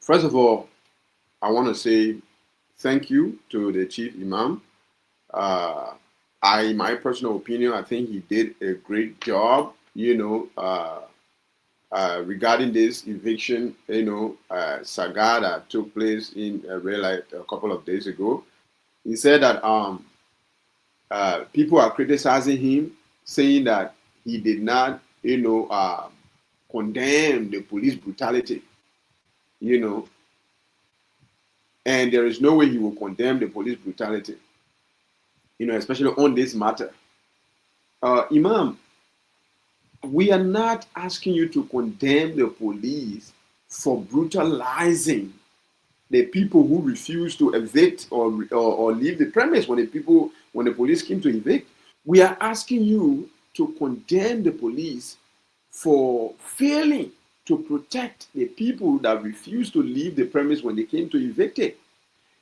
First of all, I want to say thank you to the chief imam. Uh, my personal opinion, I think he did a great job. Regarding this eviction, saga that took place in real life a couple of days ago. He said that people are criticizing him, saying that he did not, condemn the police brutality. You know, and there is no way he will condemn the police brutality, especially on this matter. Imam, we are not asking you to condemn the police for brutalizing the people who refuse to evict or leave the premise when the police came to evict. We are asking you to condemn the police for failing to protect the people that refused to leave the premise when they came to evict it.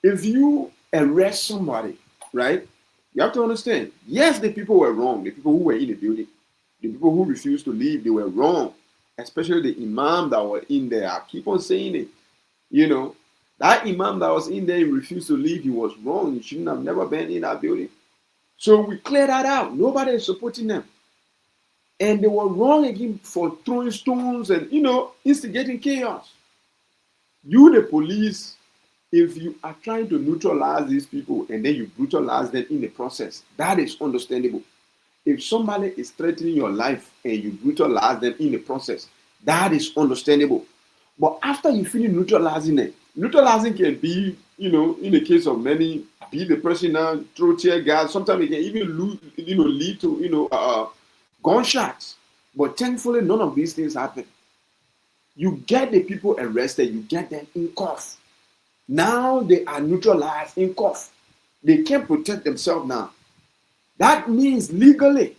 If you arrest somebody, right, you have to understand, yes, the people were wrong. The people who were in the building, the people who refused to leave, they were wrong. Especially the imam that were in there. I keep on saying it. You know, that imam that was in there, he refused to leave. He was wrong. He shouldn't have never been in that building. So we clear that out. Nobody is supporting them. And they were wrong again for throwing stones and, instigating chaos. You, the police, if you are trying to neutralize these people and then you brutalize them in the process, that is understandable. If somebody is threatening your life and you brutalize them in the process, that is understandable. But after you finish neutralizing them, neutralizing can be, in the case of many, beat the person down, throw tear gas. Sometimes it can even lead to, gunshots. But thankfully, none of these things happen. You get the people arrested, you get them in cuffs. Now they are neutralized in cuffs. They can't protect themselves now. That means legally,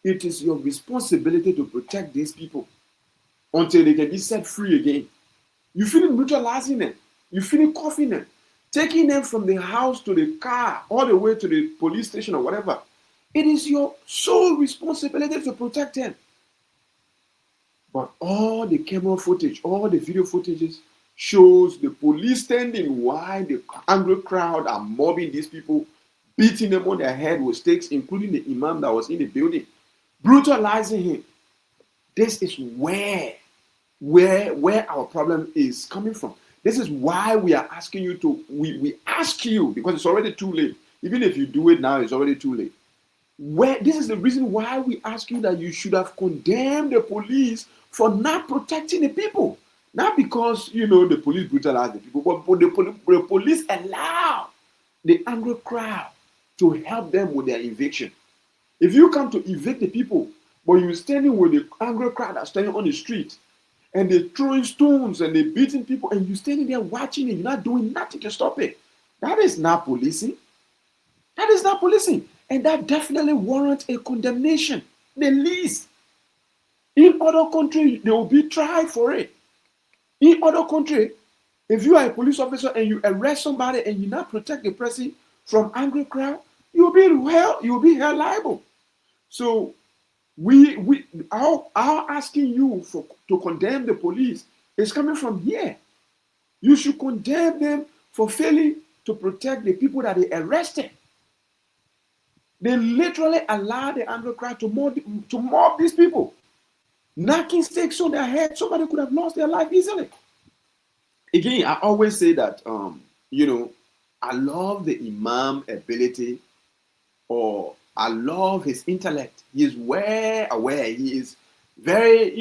it is your responsibility to protect these people until they can be set free again. You finish neutralizing them. You finish cuffing them, taking them from the house to the car, all the way to the police station or whatever. It is your sole responsibility to protect them. But all the camera footage, all the video footages shows the police standing while the angry crowd are mobbing these people, beating them on their head with sticks, including the imam that was in the building, brutalizing him. This is where our problem is coming from. This is why we are asking you to, we ask you, because it's already too late. Even if you do it now, it's already too late. This is the reason why we ask you that you should have condemned the police for not protecting the people. Not because, the police brutalized the people, but the police allow the angry crowd to help them with their eviction. If you come to evict the people, but you're standing with the angry crowd that's standing on the street, and they're throwing stones and they're beating people, and you're standing there watching it, you're not doing nothing to stop it. That is not policing. That is not policing. And that definitely warrants a condemnation, the least. In other countries, they will be tried for it. In other countries, if you are a police officer and you arrest somebody and you not protect the person from angry crowd, you'll be held liable. So our asking you to condemn the police is coming from here. You should condemn them for failing to protect the people that they arrested. They literally allowed the angry crowd to mob these people, knocking sticks on their head. Somebody could have lost their life easily. Again, I always say that I love the imam ability, or I love his intellect. He is well aware. He is very,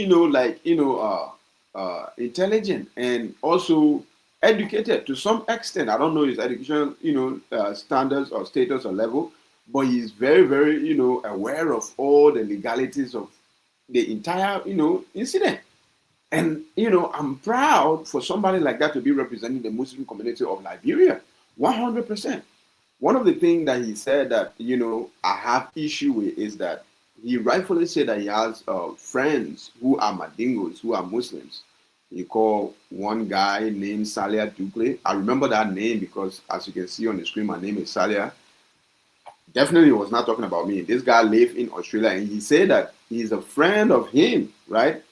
intelligent and also educated to some extent. I don't know his education, standards or status or level, but he is very, very, aware of all the legalities of the entire, incident. And, I'm proud for somebody like that to be representing the Muslim community of Liberia, 100%. One of the things that he said that, I have issue with is that he rightfully said that he has friends who are Madingos, who are Muslims. He called one guy named Salia Dugle. I remember that name because, as you can see on the screen, my name is Salia. Definitely was not talking about me. This guy lived in Australia, and he said that he's a friend of him, right?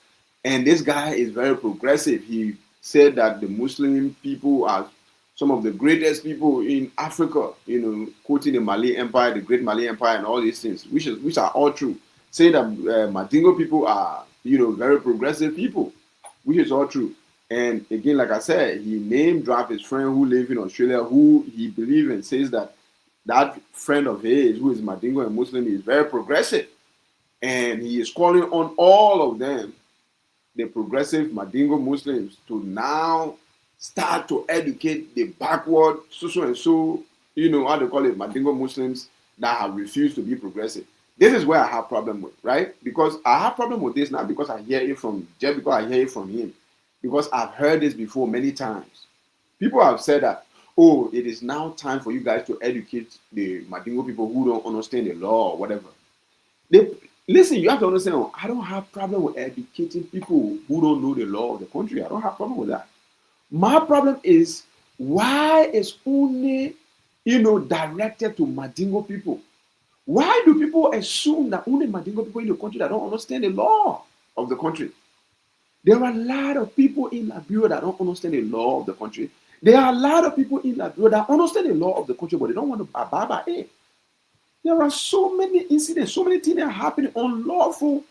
And this guy is very progressive. He said that the Muslim people are some of the greatest people in Africa, quoting the Mali Empire, the Great Mali Empire, and all these things, which are all true. Saying that Mandingo people are, very progressive people, which is all true. And again, like I said, he name dropped his friend who lives in Australia, who he believes and says that friend of his, who is Mandingo and Muslim, is very progressive. And he is calling on all of them, the progressive Mandingo Muslims, to now start to educate the backward, so, how they call it, Mandingo Muslims that have refused to be progressive. This is where I have problem with, right? Because I have problem with this, not because I hear it from Jeff, because I hear it from him. Because I've heard this before many times. People have said that, oh, it is now time for you guys to educate the Mandingo people who don't understand the law or whatever. Listen, you have to understand, I don't have problem with educating people who don't know the law of the country. I don't have problem with that. My problem is, why is only, directed to Mandingo people? Why do people assume that only Mandingo people in the country that don't understand the law of the country? There are a lot of people in Liberia that don't understand the law of the country. There are a lot of people in Liberia that understand the law of the country, but they don't want to abide by it. There are so many incidents, so many things that are happening, unlawful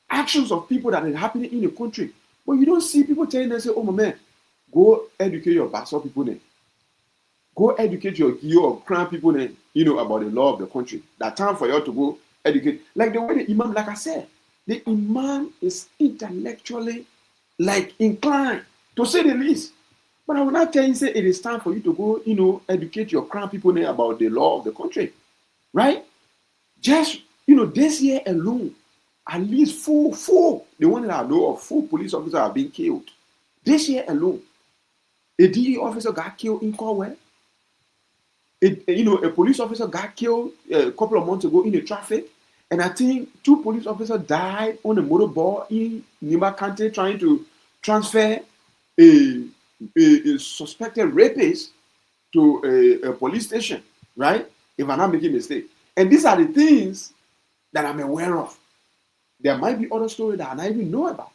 actions of people that are happening in the country. But you don't see people telling them, say, oh, my man, go educate your Bassa people then. Go educate your Giyo or Krayee people then, about the law of the country. That time for you to go educate. Like the way the Imam, like I said, the Imam is intellectually, inclined, to say the least. But I will not tell you, say, it is time for you to go, educate your Krayee people then about the law of the country. Right? Just, this year alone, at least four, the one that I know of, 4 police officers have been killed. This year alone. A DE officer got killed in Cornwall. A police officer got killed a couple of months ago in the traffic. And I think 2 police officers died on a motorball in Nima County trying to transfer a suspected rapist to a police station. Right? If I'm not making a mistake. And these are the things that I'm aware of. There might be other stories that I don't even know about.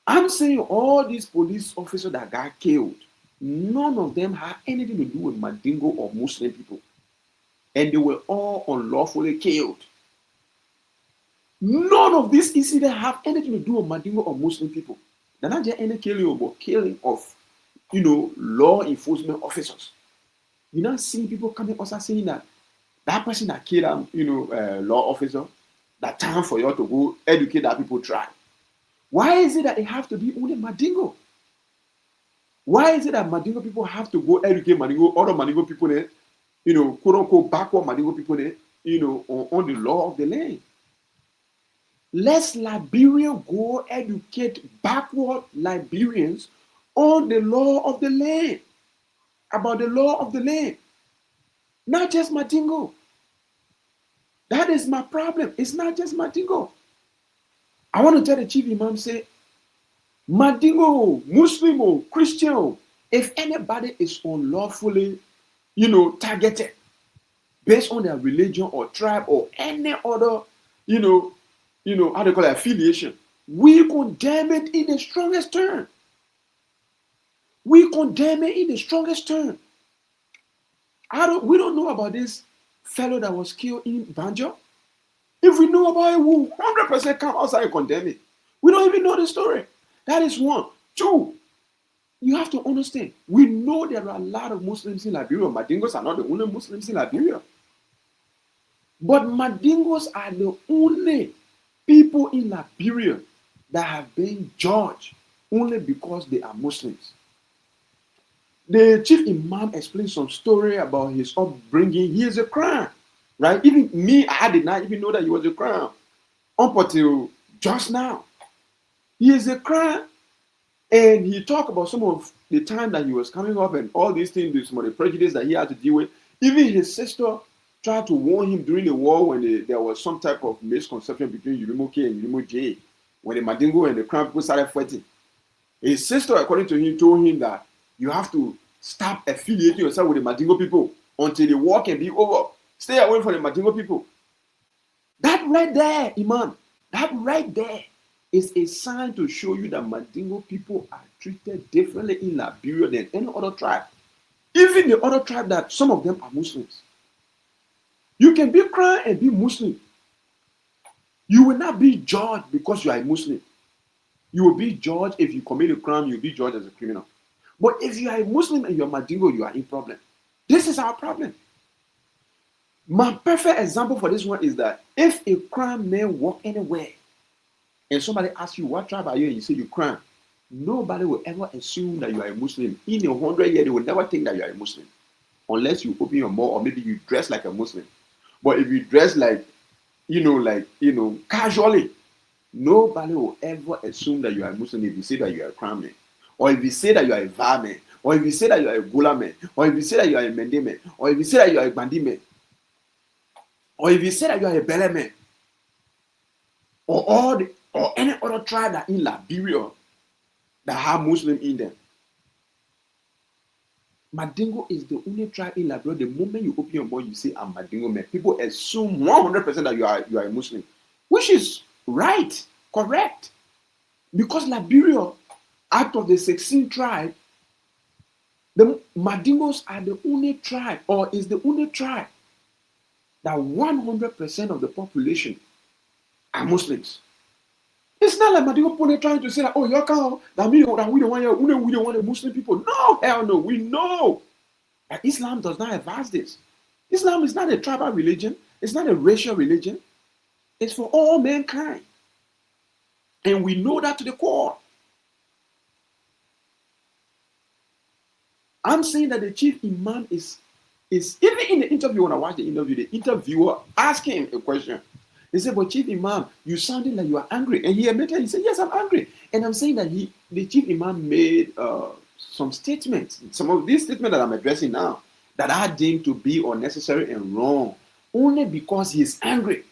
I'm saying all these police officers that got killed, none of them had anything to do with Mandingo or Muslim people. And they were all unlawfully killed. None of these incidents have anything to do with Mandingo or Muslim people. They're not just any killing, but killing of, law enforcement officers. You not see people coming also saying that person that killed law officer, that time for you to go educate that people try. Why is it that it have to be only Mandingo? Why is it that Mandingo people have to go educate Mandingo, other Mandingo people there, quote unquote backward Mandingo people there, on the law of the land? Let's Liberia go educate backward Liberians on the law of the land. About the law of the land. Not just Mandingo. That is my problem. It's not just Mandingo. I want to tell the chief imam, say, Mandingo, Muslim, Christian, if anybody is unlawfully, targeted based on their religion or tribe or any other, how they call it, affiliation, we condemn it in the strongest term. We condemn it in the strongest term. We don't know about this fellow that was killed in Banjo. If we know about it, we'll 100% come outside and condemn it. We don't even know the story. That is one. 2, you have to understand, we know there are a lot of Muslims in Liberia. Mandingos are not the only Muslims in Liberia. But Mandingos are the only people in Liberia that have been judged only because they are Muslims. The chief imam explained some story about his upbringing. He is a Krayee, right? Even me, I did not even know that he was a Krayee up until just now. He is a Krayee, and he talked about some of the time that he was coming up and all these things, some of the prejudice that he had to deal with. Even his sister tried to warn him during the war when there was some type of misconception between Urimo K and Urimo J, when the Mandingo and the Krayee people started fighting. His sister, according to him, told him that you have to stop affiliating yourself with the Mandingo people until the war can be over. Stay away from the Mandingo people. That right there, Imam, that right there It's a sign to show you that Mandingo people are treated differently in Liberia than any other tribe. Even the other tribe that some of them are Muslims. You can be Krayee and be Muslim. You will not be judged because you are a Muslim. You will be judged if you commit a crime, you'll be judged as a criminal. But if you are a Muslim and you're Mandingo, you are in problem. This is our problem. My perfect example for this one is that if a crime man walk anywhere and somebody asks you, what tribe are you? And you say you crime, nobody will ever assume that you are a Muslim. In 100 years, they will never think that you are a Muslim. Unless you open your mouth or maybe you dress like a Muslim. But if you dress like, casually, nobody will ever assume that you are a Muslim if you say that you are a crime man. Or if you say that you are a VAR man. Or if you say that you are a Gula man. Or if you say that you are a Mende man. Or if you say that you are a Bandi man. Or if you say that you are a Bele man. Or any other tribe that in Liberia that have Muslim in them. Mandingo is the only tribe in Liberia. The moment you open your mouth, you say, I'm Mandingo man. People assume 100% that you are a Muslim. Which is right, correct. Because Liberia, out of the 16 tribes, the Mandingos are the only tribe, or is the only tribe, that 100% of the population are Muslims. It's not like Mandingo Pone trying to say that, oh, you're cow, that we don't want the Muslim people. No, hell no. We know that Islam does not advise this. Islam is not a tribal religion. It's not a racial religion. It's for all mankind. And we know that to the core. I'm saying that the chief imam is even in the interview, when I watched the interview, the interviewer asked him a question. He said, but chief imam, you sounded like you are angry. And he admitted, he said, yes, I'm angry. And I'm saying that the chief imam made some statements, some of these statements that I'm addressing now, that I deemed to be unnecessary and wrong, only because he is angry.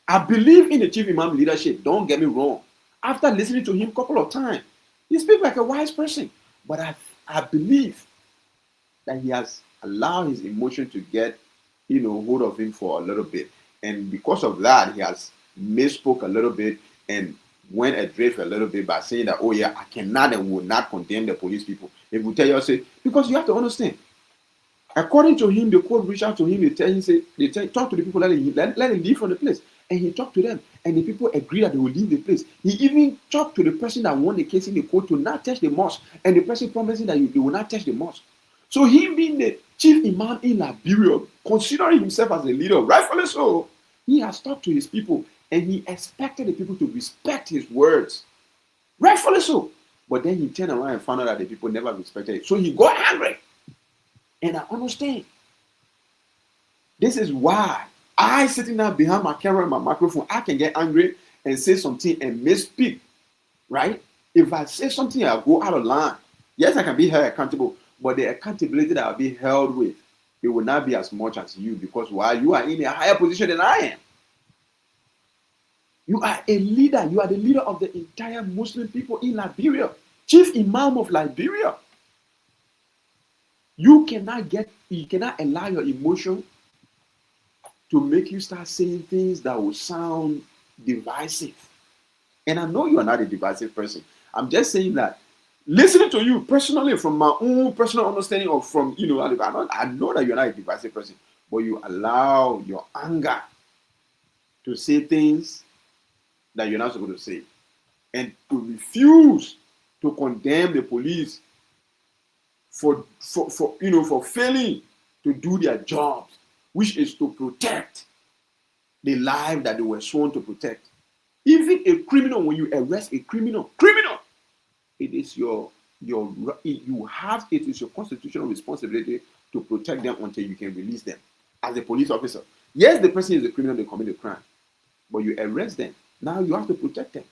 I believe in the chief imam leadership, don't get me wrong. After listening to him a couple of times, he speaks like a wise person. But I believe that he has allowed his emotion to get, hold of him for a little bit. And because of that, he has misspoke a little bit and went adrift a little bit by saying that, oh yeah, I cannot and will not condemn the police people. If we tell you, say, because you have to understand, according to him, the court reached out to him, talk to the people, let him leave from the place. And he talked to them, and the people agreed that they will leave the place. He even talked to the person that won the case in the court to not touch the mosque, and the person promising that they will not touch the mosque. So him being the chief imam in Liberia, considering himself as a leader, rightfully so, he has talked to his people, and he expected the people to respect his words. Rightfully so. But then he turned around and found out that the people never respected it. So he got angry. And I understand. This is why I, sitting down behind my camera and my microphone, I can get angry and say something and misspeak. Right? If I say something, I'll go out of line. Yes, I can be held accountable. But the accountability that I'll be held with, it will not be as much as you, because while you are in a higher position than I am, you are a leader. You are the leader of the entire Muslim people in Liberia. Chief Imam of Liberia. You cannot allow your emotion to make you start saying things that will sound divisive. And I know you are not a divisive person. I'm just saying that listening to you personally, from my own personal understanding of I know that you're not a divisive person, but you allow your anger to say things that you're not supposed to say, and to refuse to condemn the police for failing to do their jobs, which is to protect the life that they were sworn to protect. Even a criminal, when you arrest a criminal, it is your constitutional responsibility to protect them until you can release them as a police officer. Yes, the person is a criminal, they commit a crime, but you arrest them. Now you have to protect them.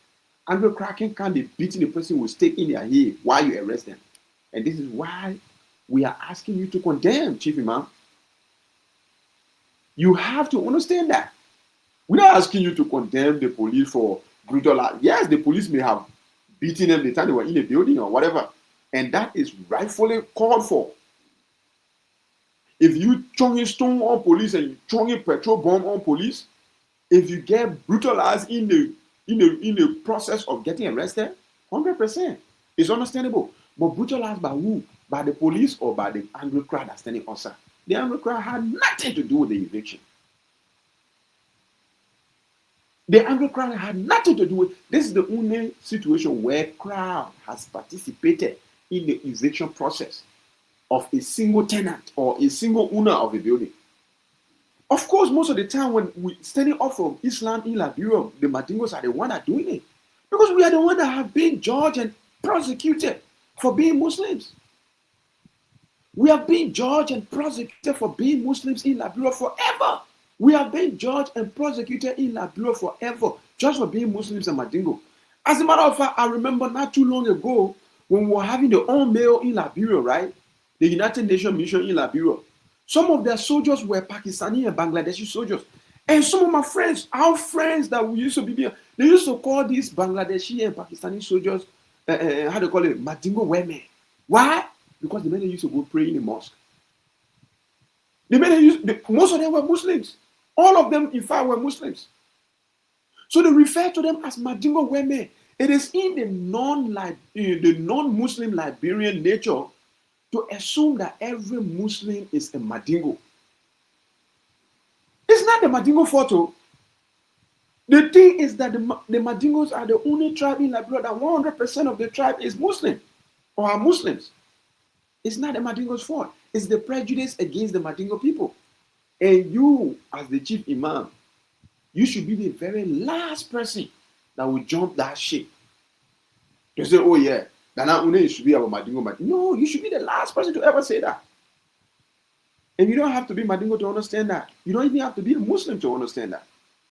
Angry cracking can't be beating the person with stake in their head while you arrest them. And this is why we are asking you to condemn, Chief Imam. You have to understand that. We're not asking you to condemn the police for brutal act. Yes, the police may have beaten them the time they were in a building or whatever. And that is rightfully called for. If you throwing a stone on police and you throwing a petrol bomb on police, if you get brutalized in in a process of getting arrested? 100%. It's understandable. But brutalized by who? By the police or by the angry crowd that's standing outside? The angry crowd had nothing to do with the eviction. The angry crowd had nothing to do with. This is the only situation where crowd has participated in the eviction process of a single tenant or a single owner of a building. Of course, most of the time when we standing up from Islam in Liberia, the Mandingos are the one that are doing it. Because we are the ones that have been judged and prosecuted for being Muslims. We have been judged and prosecuted for being Muslims in Liberia forever. We have been judged and prosecuted in Liberia forever just for being Muslims and Mandingo. As a matter of fact, I remember not too long ago when we were having the unmail in Liberia, right? The United Nations mission in Liberia. Some of their soldiers were Pakistani and Bangladeshi soldiers. And some of my friends, our friends that we used to be there, they used to call these Bangladeshi and Pakistani soldiers, how do you call it? Mandingo women. Why? Because the men used to go pray in the mosque. Most of them were Muslims. All of them, in fact, were Muslims. So they refer to them as Mandingo women. It is in the non-Muslim Liberian nature to assume that every Muslim is a Mandingo. It's not the Mandingo photo. The thing is that the Mandingos are the only tribe in Liberia that 100% of the tribe is Muslim or are Muslims. It's not the Mandingo's fault. It's the prejudice against the Mandingo people. And you, as the chief imam, you should be the very last person that will jump that ship. To say, oh yeah, that not only should be about Mandingo. No, you should be the last person to ever say that. And you don't have to be Mandingo to understand that. You don't even have to be a Muslim to understand that.